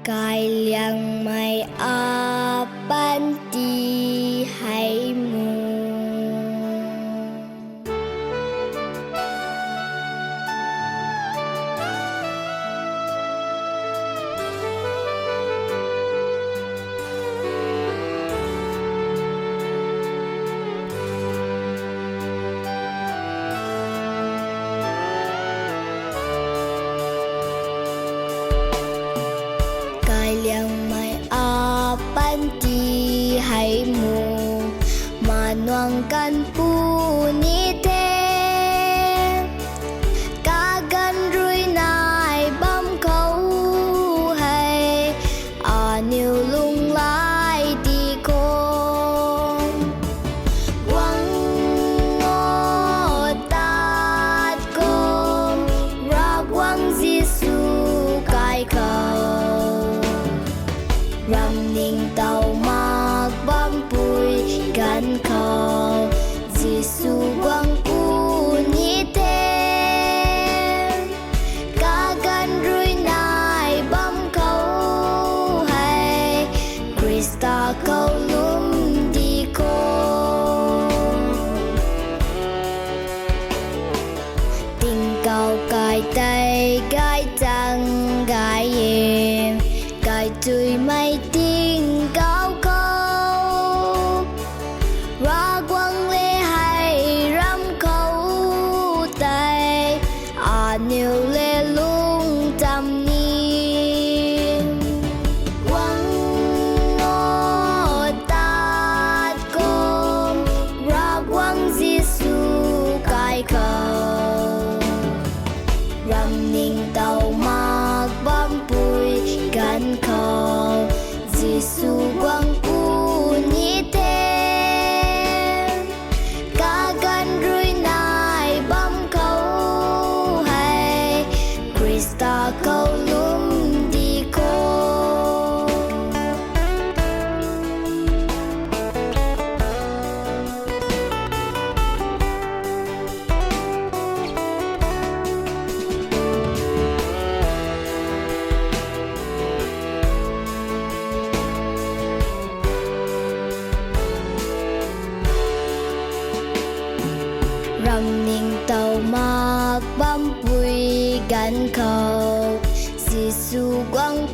cài liang mai a ban ti hay mu liang mai a ban ti hay mu mà noang kan pu ni te ka gan rui nai bam khâu hay a niu lung lai ti con quăng ngô tát con ra quăng Giêsu cai khâu rằm ninh tàu mạc bám bụi gan khâu Giêsu quang u ni thêm ca gan rui nai bám khâu hay Krista khâu lum đi con tình cầu cài tay gai trăng gai em cài chui mây tiếng cao câu ra quăng lê hay rắm khâu tay à nhiều lê lung trăm niên quăng ngô tát con ra quăng Giêsu cài khâu rằm ninh tàu mạc bám bụi gan khâu Giêsu quang u ni thêm ca gan rui nai bám khâu hay Krista khâu lum đi con rằm ninh tàu mạc bám bụi gan khâu Giêsu quang